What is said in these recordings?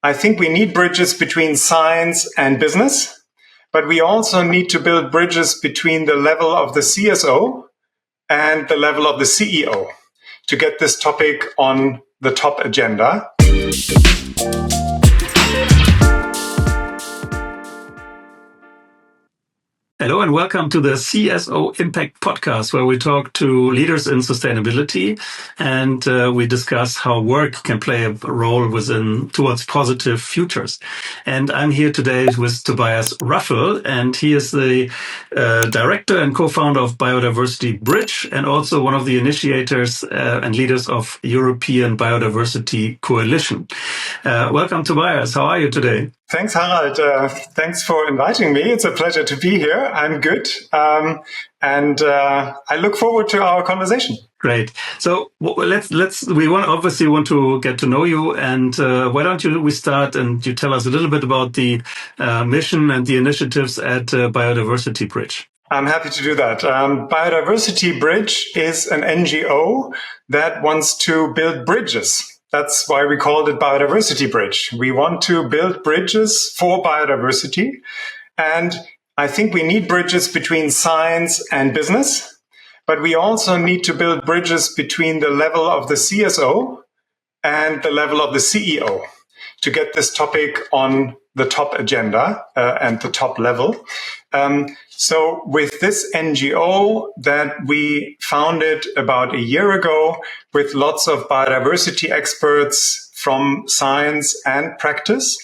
I think we need bridges between science and business, but we also need to build bridges between the level of the CSO and the level of the CEO to get this topic on the top agenda. Hello and welcome to the CSO Impact Podcast, where we talk to leaders in sustainability and we discuss how work can play a role towards positive futures. And I'm here today with Tobias Raffel, and he is the director and co-founder of Biodiversity Bridge and also one of the initiators and leaders of European Biodiversity Coalition. Welcome, Tobias. How are you today? Thanks, Harald. Thanks for inviting me. It's a pleasure to be here. I'm good. And I look forward to our conversation. Great. So we obviously want to get to know you. And why don't we start and you tell us a little bit about the mission and the initiatives at Biodiversity Bridge. I'm happy to do that. Biodiversity Bridge is an NGO that wants to build bridges. That's why we called it Biodiversity Bridge. We want to build bridges for biodiversity. And I think we need bridges between science and business, but we also need to build bridges between the level of the CSO and the level of the CEO to get this topic on the top agenda and the top level. So with this NGO that we founded about a year ago with lots of biodiversity experts from science and practice,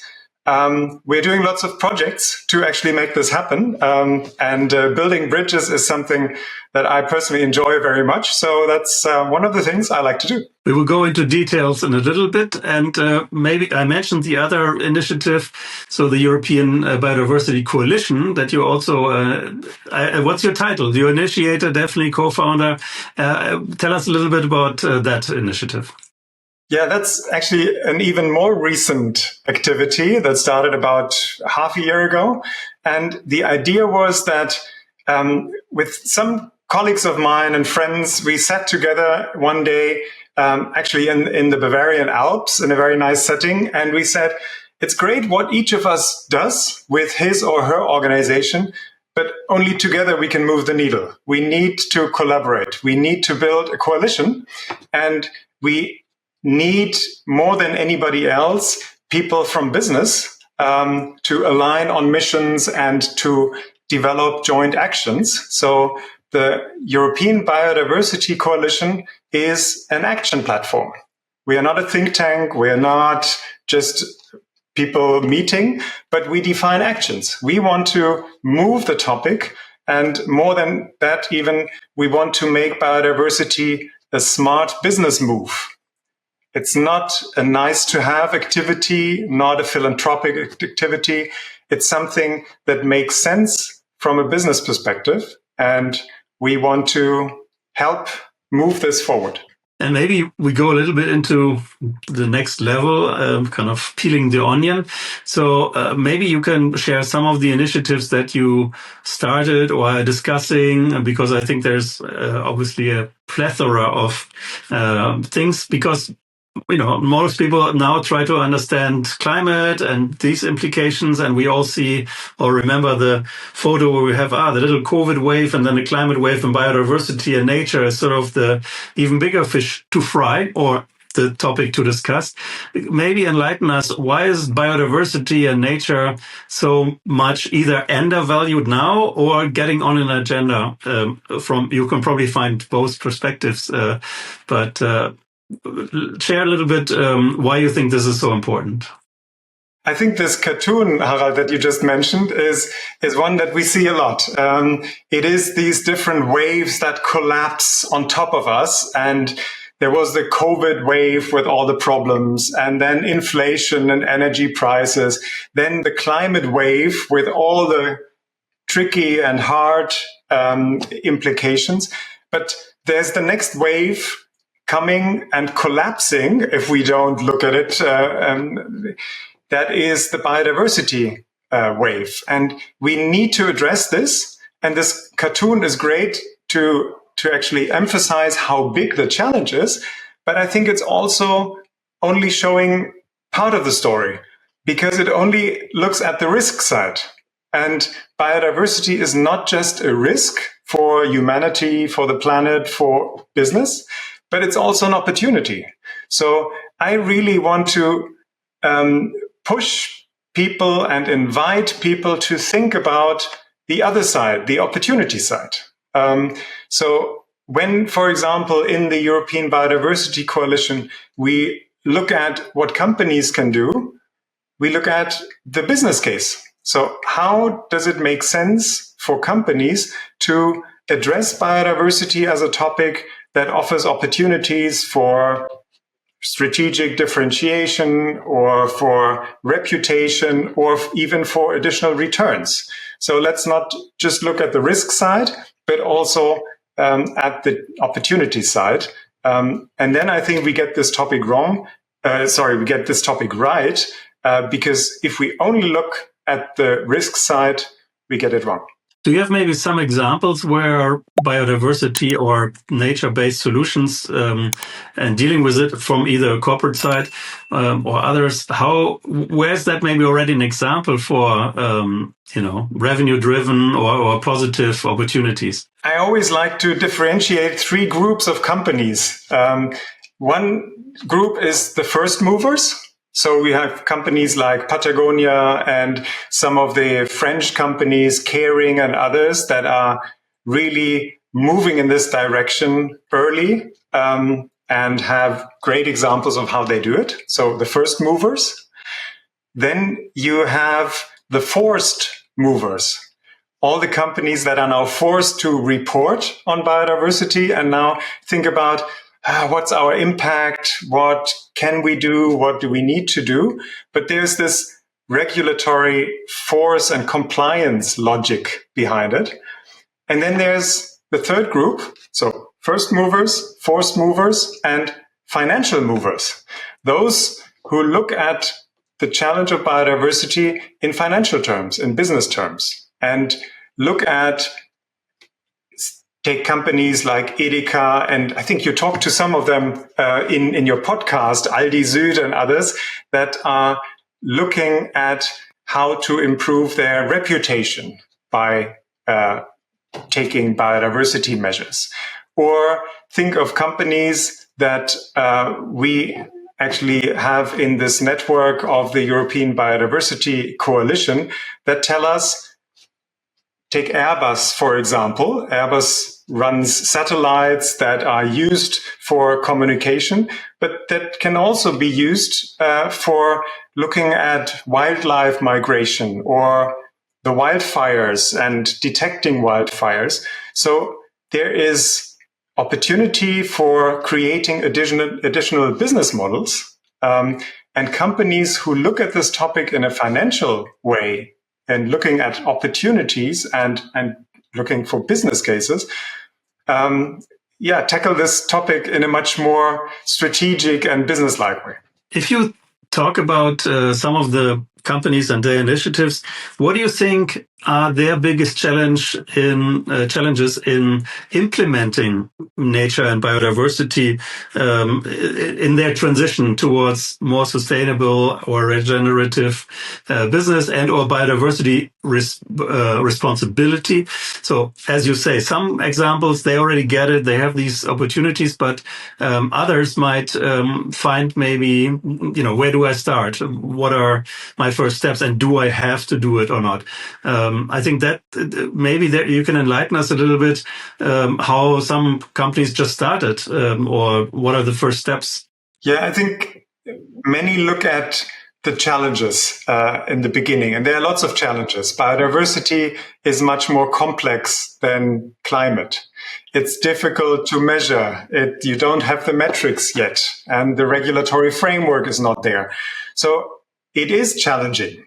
we're doing lots of projects to actually make this happen. And building bridges is something that I personally enjoy very much. So that's one of the things I like to do. We will go into details in a little bit. And maybe I mentioned the other initiative, so the European Biodiversity Coalition, that you also, what's your title? You're initiator, definitely co-founder. Tell us a little bit about that initiative. Yeah, that's actually an even more recent activity that started about half a year ago. And the idea was that with some colleagues of mine and friends, we sat together one day, actually in the Bavarian Alps in a very nice setting. And we said, it's great what each of us does with his or her organization, but only together we can move the needle. We need to collaborate. We need to build a coalition, and we need more than anybody else people from business to align on missions and to develop joint actions. So the European Biodiversity Coalition is an action platform. We are not a think tank. We are not just people meeting, but we define actions. We want to move the topic. And more than that, even, we want to make biodiversity a smart business move. It's not a nice to have activity, not a philanthropic activity. It's something that makes sense from a business perspective. And we want to help move this forward. And maybe we go a little bit into the next level, kind of peeling the onion. So maybe you can share some of the initiatives that you started or are discussing, because I think there's obviously a plethora of things, because most people now try to understand climate and these implications, and we all see or remember the photo where we have the little COVID wave and then the climate wave, and biodiversity and nature is sort of the even bigger fish to fry, or the topic to discuss. Maybe enlighten us, why is biodiversity and nature so much either undervalued now or getting on an agenda? You can probably find both perspectives, but share a little bit why you think this is so important. I think this cartoon, Harald, that you just mentioned is one that we see a lot. It is these different waves that collapse on top of us. And there was the COVID wave with all the problems, and then inflation and energy prices, then the climate wave with all the tricky and hard implications. But there's the next wave coming and collapsing, if we don't look at it, that is the biodiversity wave. And we need to address this. And this cartoon is great to actually emphasize how big the challenge is. But I think it's also only showing part of the story. because it only looks at the risk side. And biodiversity is not just a risk for humanity, for the planet, for business, but it's also an opportunity. So I really want to push people and invite people to think about the other side, the opportunity side. So when, for example, in the European Biodiversity Coalition, we look at what companies can do, we look at the business case. So how does it make sense for companies to address biodiversity as a topic that offers opportunities for strategic differentiation or for reputation or even for additional returns? So let's not just look at the risk side, but also at the opportunity side. And then I think we get this topic wrong. We get this topic right, because if we only look at the risk side, we get it wrong. Do you have maybe some examples where biodiversity or nature-based solutions and dealing with it from either a corporate side or others? Where's that maybe already an example for revenue-driven or positive opportunities? I always like to differentiate three groups of companies. One group is the first movers. So we have companies like Patagonia and some of the French companies, Caring and others, that are really moving in this direction early and have great examples of how they do it. So the first movers. Then you have the forced movers. All the companies that are now forced to report on biodiversity and now think about what's our impact? What can we do? What do we need to do? But there's this regulatory force and compliance logic behind it. And then there's the third group. So first movers, forced movers, and financial movers. Those who look at the challenge of biodiversity in financial terms, in business terms, and look at take companies like Edeka, and I think you talked to some of them in your podcast, Aldi Süd and others, that are looking at how to improve their reputation by taking biodiversity measures. Or think of companies that we actually have in this network of the European Biodiversity Coalition that tell us, take Airbus, for example. Airbus runs satellites that are used for communication, but that can also be used for looking at wildlife migration or the wildfires and detecting wildfires. So there is opportunity for creating additional business models. And companies who look at this topic in a financial way and looking at opportunities and looking for business cases, tackle this topic in a much more strategic and business-like way. If you talk about some of the companies and their initiatives, what do you think are their biggest challenges in implementing nature and biodiversity in their transition towards more sustainable or regenerative business and or biodiversity responsibility? So, as you say, some examples, they already get it, they have these opportunities, but others might find maybe, where do I start? What are my first steps, and do I have to do it or not? I think that maybe that you can enlighten us a little bit how some companies just started or what are the first steps? Yeah, I think many look at the challenges in the beginning, and there are lots of challenges. Biodiversity is much more complex than climate. It's difficult to measure it. You don't have the metrics yet, and the regulatory framework is not there. So it is challenging.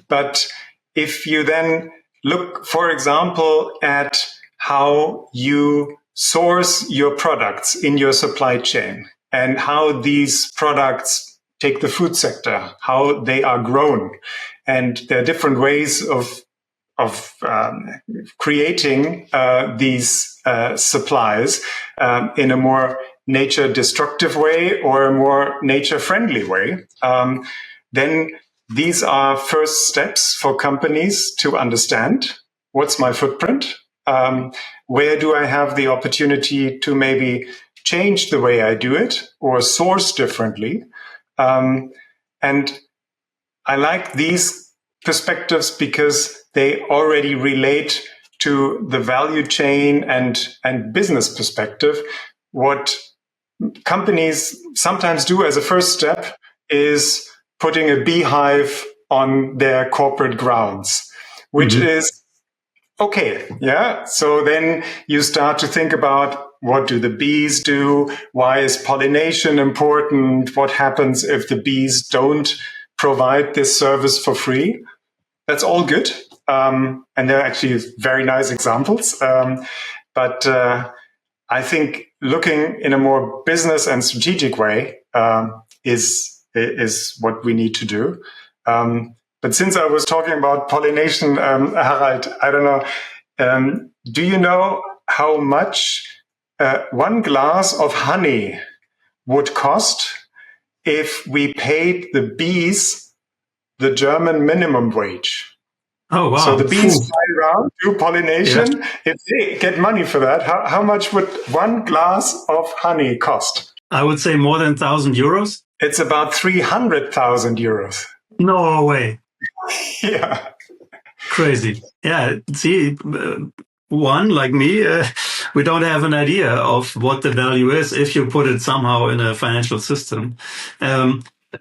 But if you then look, for example, at how you source your products in your supply chain and how these products take the food sector, how they are grown, and there are different ways of creating these supplies in a more nature destructive way or a more nature friendly way, then these are first steps for companies to understand what's my footprint. Where do I have the opportunity to maybe change the way I do it or source differently? And I like these perspectives because they already relate to the value chain and business perspective. What companies sometimes do as a first step is putting a beehive on their corporate grounds, which is okay. Yeah. So then you start to think about, what do the bees do? Why is pollination important? What happens if the bees don't provide this service for free? That's all good. And they're actually very nice examples. But I think looking in a more business and strategic way is what we need to do. But since I was talking about pollination, Harald, I don't know, do you know how much one glass of honey would cost if we paid the bees the German minimum wage? Oh, wow. So the bees fly around, do pollination. Yeah. If they get money for that, how much would one glass of honey cost? I would say more than 1,000 euros. It's about 300,000 euros. No way. Yeah. Crazy. Yeah. See, one like me, we don't have an idea of what the value is if you put it somehow in a financial system.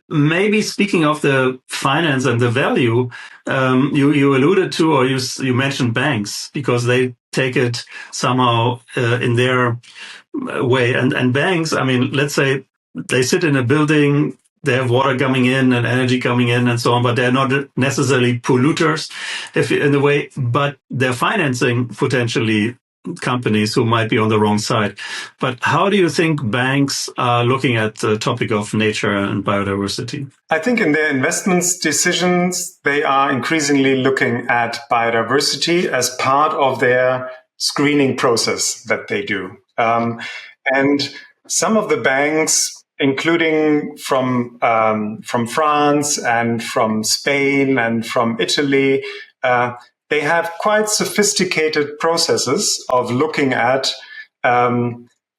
Maybe speaking of the finance and the value, you alluded to, or you mentioned banks, because they take it somehow in their way. And banks, I mean, let's say they sit in a building, they have water coming in and energy coming in and so on, but they're not necessarily polluters in a way, but they're financing potentially companies who might be on the wrong side. But how do you think banks are looking at the topic of nature and biodiversity? I think in their investments decisions, they are increasingly looking at biodiversity as part of their screening process that they do. And some of the banks, including from France and from Spain and from Italy, they have quite sophisticated processes of looking at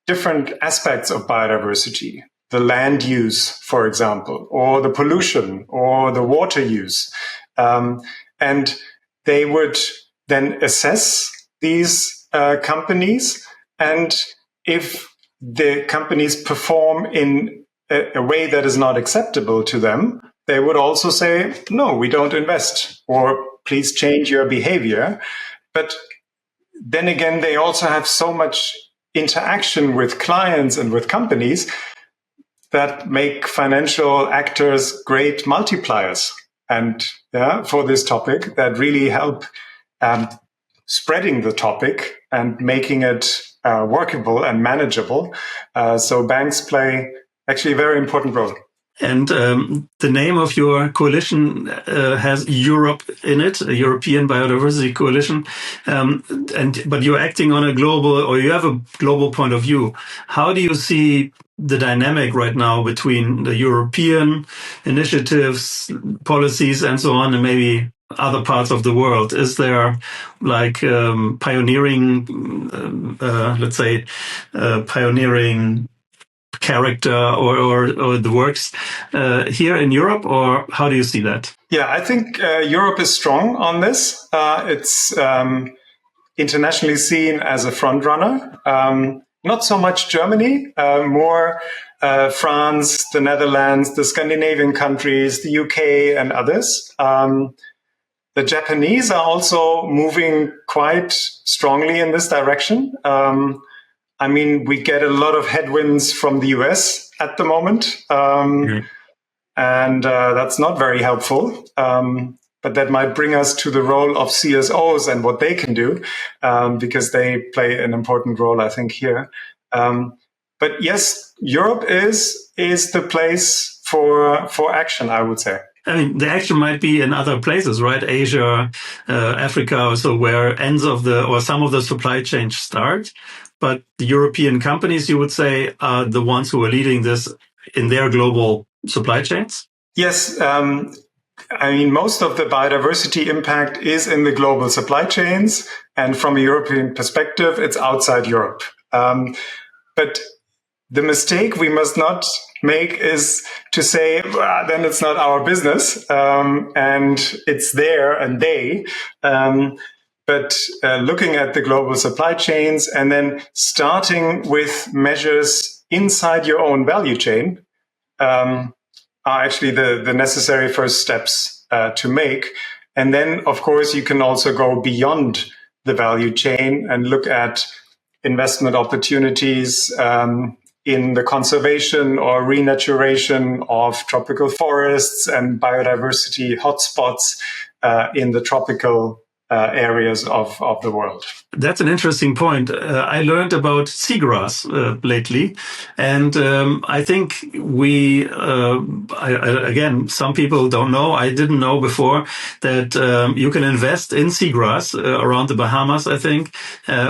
different aspects of biodiversity, the land use, for example, or the pollution or the water use. And they would then assess these companies, and if the companies perform in a way that is not acceptable to them, they would also say, no, we don't invest, or please change your behavior. But then again, they also have so much interaction with clients and with companies that make financial actors great multipliers. And for this topic, that really help spreading the topic and making it workable and manageable. So banks play actually a very important role. And the name of your coalition has Europe in it, a European Biodiversity Coalition. But you're acting on a global, or you have a global point of view. How do you see the dynamic right now between the European initiatives, policies, and so on, and maybe other parts of the world? Is there like pioneering, let's say, pioneering character or the works here in Europe, or how do you see that? Yeah, I think Europe is strong on this. It's internationally seen as a front runner. Not so much Germany, more France, the Netherlands, the Scandinavian countries, the UK, and others. The Japanese are also moving quite strongly in this direction. I mean, we get a lot of headwinds from the US at the moment, and that's not very helpful. But that might bring us to the role of CSOs and what they can do, because they play an important role, I think, here. But yes, Europe is the place for action, I would say. I mean, the action might be in other places, right? Asia, Africa, also where some of the supply chains start. But the European companies, you would say, are the ones who are leading this in their global supply chains? Yes. I mean, most of the biodiversity impact is in the global supply chains. And from a European perspective, it's outside Europe. But the mistake we must not make is to say, well, then it's not our business, and it's there and they. But looking at the global supply chains and then starting with measures inside your own value chain are actually the necessary first steps to make. And then, of course, you can also go beyond the value chain and look at investment opportunities in the conservation or renaturation of tropical forests and biodiversity hotspots in the tropical areas of the world. That's an interesting point. I learned about seagrass lately, and I think again, some people don't know. I didn't know before that you can invest in seagrass around the Bahamas, I think,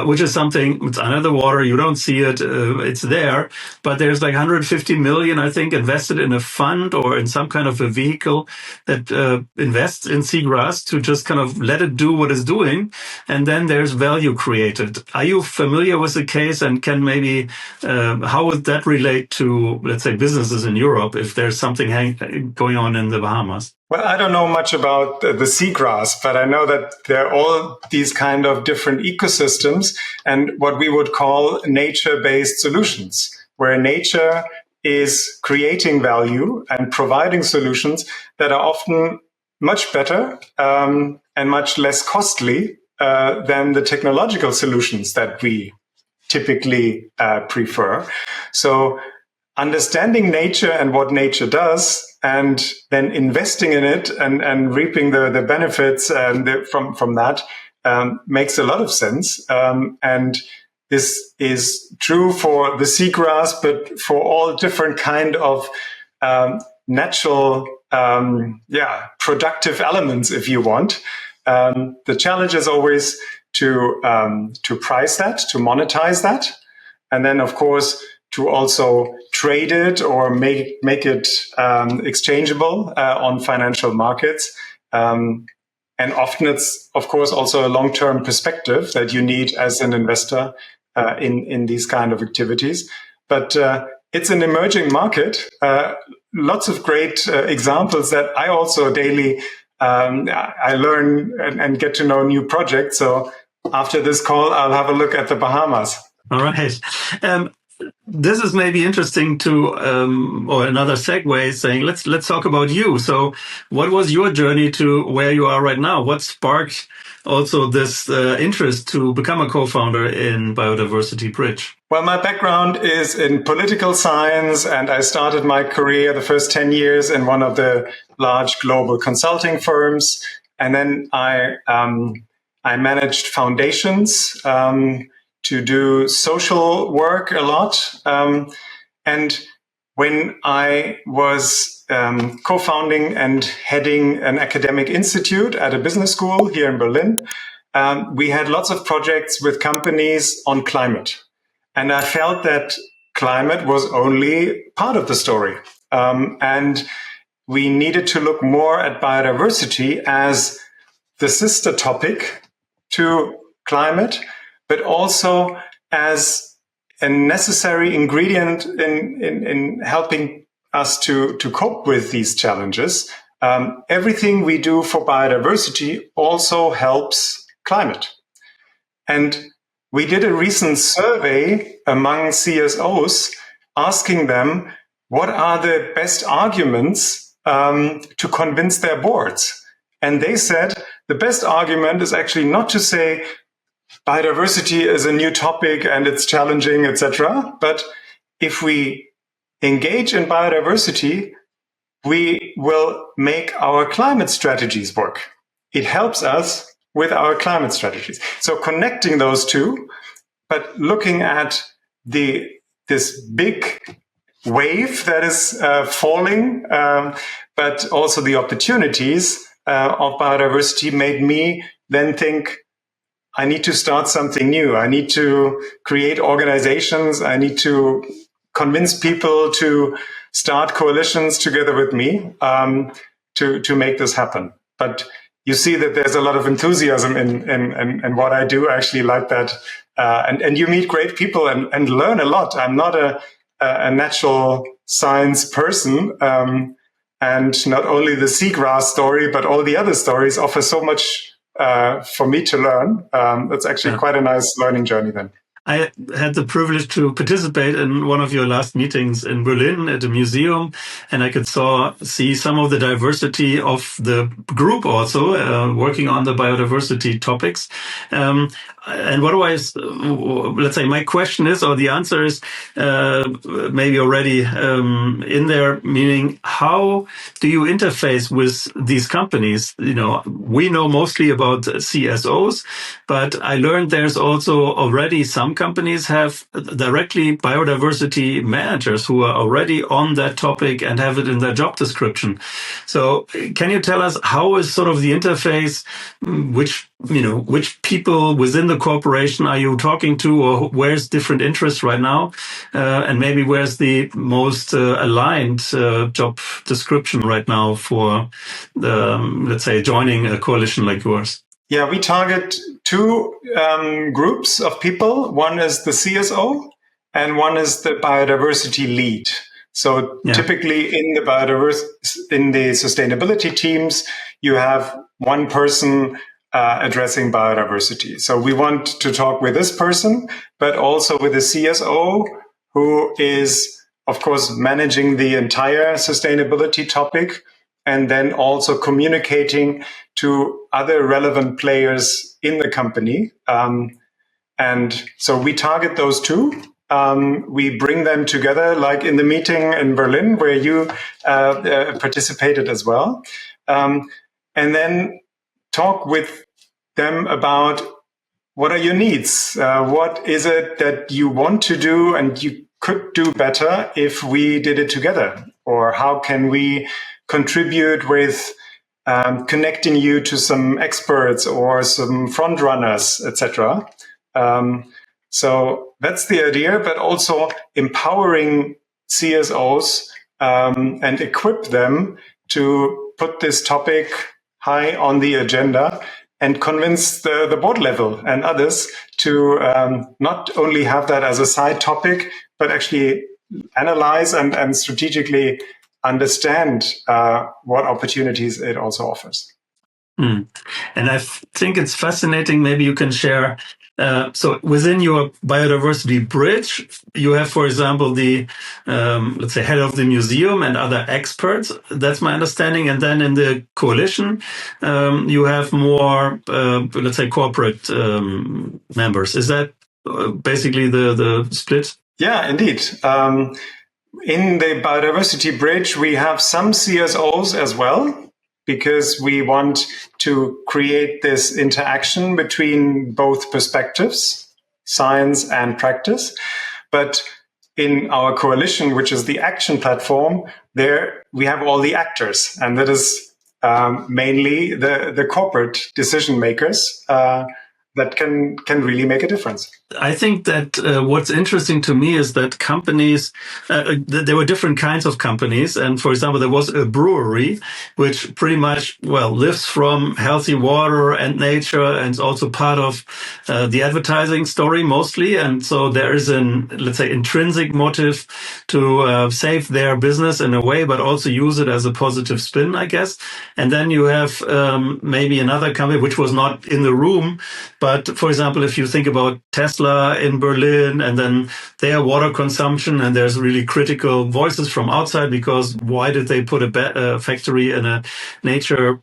which is something, it's under the water, you don't see it, it's there, but there's like 150 million, I think, invested in a fund or in some kind of a vehicle that invests in seagrass to just kind of let it do what it's doing, and then there's value created. Are you familiar with the case, and can maybe how would that relate to, let's say, businesses in Europe if there's something going on in the Bahamas? Well, I don't know much about the seagrass, but I know that there are all these kind of different ecosystems and what we would call nature-based solutions, where nature is creating value and providing solutions that are often much better and much less costly than the technological solutions that we typically prefer. So understanding nature and what nature does, and then investing in it and reaping the benefits from that makes a lot of sense. And this is true for the seagrass, but for all different kind of natural, productive elements, if you want. The challenge is always to price that, to monetize that, and then, of course, to also trade it or make it exchangeable on financial markets. And often it's, of course, also a long-term perspective that you need as an investor in these kind of activities. But it's an emerging market. Lots of great examples that I also daily I learn and get to know new projects. So after this call, I'll have a look at the Bahamas. All right. This is maybe interesting to, or another segue saying, let's talk about you. So what was your journey to where you are right now? What sparked also this interest to become a co-founder in Biodiversity Bridge? Well, my background is in political science, and I started my career the first 10 years in one of the large global consulting firms. And then I managed foundations, to do social work a lot. And when I was co-founding and heading an academic institute at a business school here in Berlin, we had lots of projects with companies on climate. And I felt that climate was only part of the story. And we needed to look more at biodiversity as the sister topic to climate, but also as a necessary ingredient in helping us to cope with these challenges. Everything we do for biodiversity also helps climate. And we did a recent survey among CSOs asking them what are the best arguments to convince their boards. And they said the best argument is actually not to say biodiversity is a new topic and it's challenging, etc. But if we engage in biodiversity, we will make our climate strategies work. It helps us with our climate strategies. So connecting those two, but looking at this big wave that is falling, but also the opportunities of biodiversity made me then think, I need to start something new. I need to create organizations. I need to convince people to start coalitions together with me to make this happen. But you see that there's a lot of enthusiasm in what I do. I actually like that. And you meet great people and learn a lot. I'm not a natural science person. And not only the seagrass story, but all the other stories offer so much for me to learn. That's actually quite a nice learning journey then. I had the privilege to participate in one of your last meetings in Berlin at a museum, and I could see some of the diversity of the group also working on the biodiversity topics. And let's say my question is, or the answer is maybe already in there, meaning how do you interface with these companies? We know mostly about CSOs, but I learned there's also already some companies have directly biodiversity managers who are already on that topic and have it in their job description. So can you tell us how is sort of the interface, which people within the corporation are you talking to, or where's different interests right now? And maybe where's the most aligned job description right now for let's say, joining a coalition like yours? Yeah, we target two groups of people. One is the CSO and one is the biodiversity lead. So typically in the sustainability teams, you have one person addressing biodiversity. So we want to talk with this person, but also with the CSO, who is, of course, managing the entire sustainability topic, and then also communicating to other relevant players in the company. And so we target those two. We bring them together, like in the meeting in Berlin, where you participated as well. And then talk with them about what are your needs? What is it that you want to do and you could do better if we did it together? Or how can we contribute with connecting you to some experts or some front runners, etc. So that's the idea, but also empowering CSOs and equip them to put this topic high on the agenda and convince the board level and others to not only have that as a side topic, but actually analyze and strategically understand what opportunities it also offers. And I think it's fascinating. Maybe you can share. So within your biodiversity bridge, you have, for example, the, let's say, head of the museum and other experts. That's my understanding. And then in the coalition, you have more, let's say, corporate members. Is that basically the split? Yeah, indeed. In the biodiversity bridge, we have some CSOs as well, because we want to create this interaction between both perspectives, science and practice. But in our coalition, which is the action platform, there we have all the actors, and that is mainly the corporate decision makers that can really make a difference. I think that what's interesting to me is that companies, there were different kinds of companies. And for example, there was a brewery, which pretty much, lives from healthy water and nature, and is also part of the advertising story mostly. And so there is let's say, intrinsic motive to save their business in a way, but also use it as a positive spin, I guess. And then you have maybe another company, which was not in the room. But for example, if you think about Tesla in Berlin and then their water consumption, and there's really critical voices from outside, because why did they put a factory in a nature,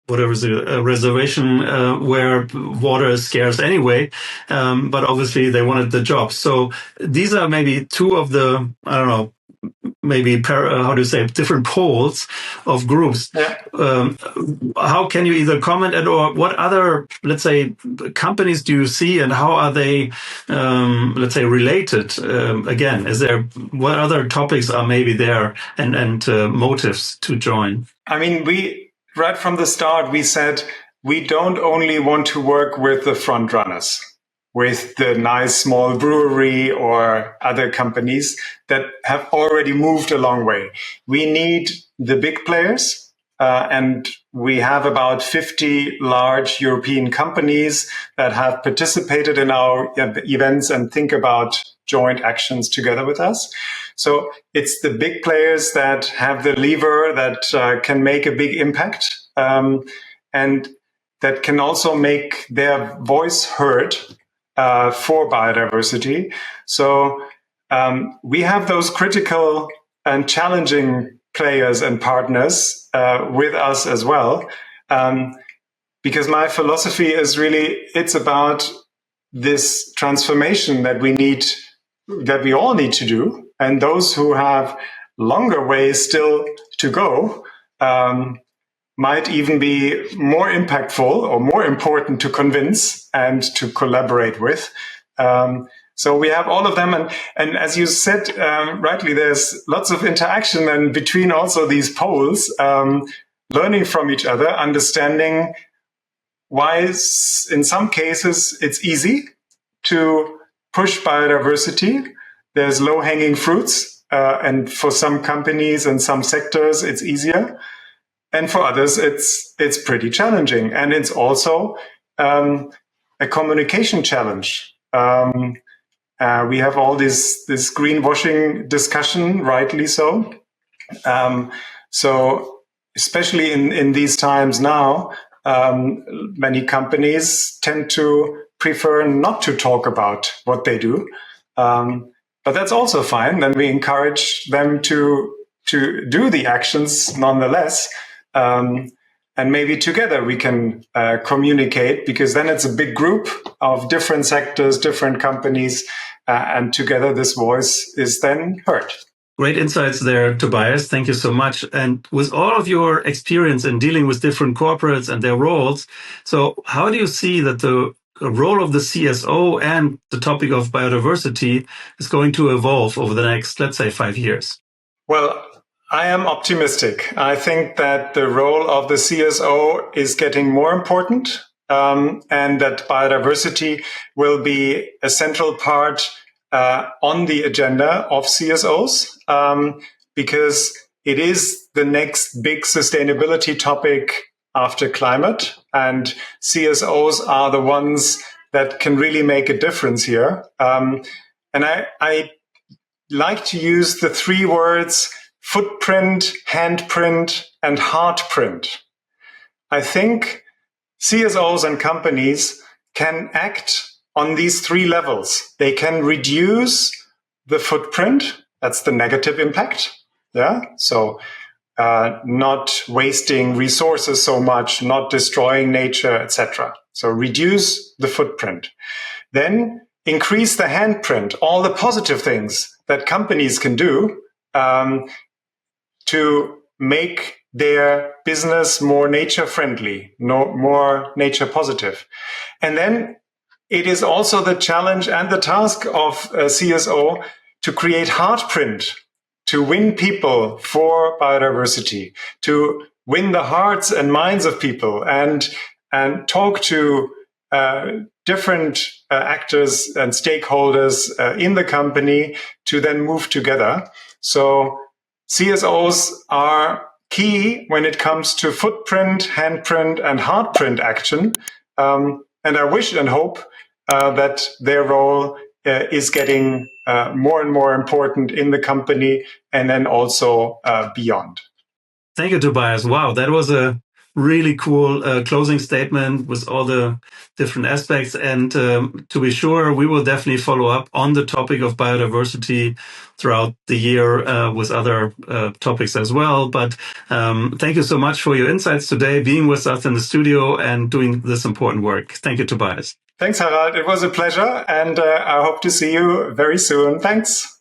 whatever is a reservation where water is scarce anyway? But obviously they wanted the jobs. So these are maybe two of the, I don't know, maybe different poles of groups. Yeah. How can you either comment or what other, let's say, companies do you see, and how are they, let's say, related? Again, what other topics are maybe there and motives to join? I mean, right from the start, we said we don't only want to work with the front runners, with the nice small brewery or other companies that have already moved a long way. We need the big players, and we have about 50 large European companies that have participated in our events and think about joint actions together with us. So it's the big players that have the lever that can make a big impact, and that can also make their voice heard for biodiversity. So we have those critical and challenging players and partners with us as well, because my philosophy is really, it's about this transformation that we all need to do, and those who have longer ways still to go might even be more impactful or more important to convince and to collaborate with. So we have all of them. And as you said rightly, there's lots of interaction and between also these poles, learning from each other, understanding why in some cases it's easy to push biodiversity. There's low-hanging fruits, and for some companies and some sectors, it's easier. And for others, it's pretty challenging. And it's also a communication challenge. We have all this greenwashing discussion, rightly so. So especially in these times now, many companies tend to prefer not to talk about what they do. But that's also fine. Then we encourage them to do the actions nonetheless. And maybe together we can communicate, because then it's a big group of different sectors, different companies, and together this voice is then heard. Great insights there, Tobias. Thank you so much. And with all of your experience in dealing with different corporates and their roles, so how do you see that the role of the CSO and the topic of biodiversity is going to evolve over the next, let's say, 5 years? Well, I am optimistic. I think that the role of the CSO is getting more important, and that biodiversity will be a central part on the agenda of CSOs, because it is the next big sustainability topic after climate, and CSOs are the ones that can really make a difference here. And I like to use the 3 words footprint, handprint, and heartprint. I think CSOs and companies can act on these 3 levels. They can reduce the footprint, that's the negative impact. Yeah. So not wasting resources so much, not destroying nature, etc. So reduce the footprint. Then increase the handprint, all the positive things that companies can do to make their business more nature friendly, more nature positive. And then it is also the challenge and the task of a CSO to create heartprint, to win people for biodiversity, to win the hearts and minds of people, and talk to different actors and stakeholders in the company to then move together. So CSOs are key when it comes to footprint, handprint, and heartprint action. And I wish and hope that their role is getting more and more important in the company, and then also beyond. Thank you, Tobias. Wow, that was a really cool closing statement with all the different aspects. And to be sure, we will definitely follow up on the topic of biodiversity throughout the year with other topics as well. But thank you so much for your insights today, being with us in the studio and doing this important work. Thank you, Tobias. Thanks, Harald. It was a pleasure, and I hope to see you very soon. Thanks.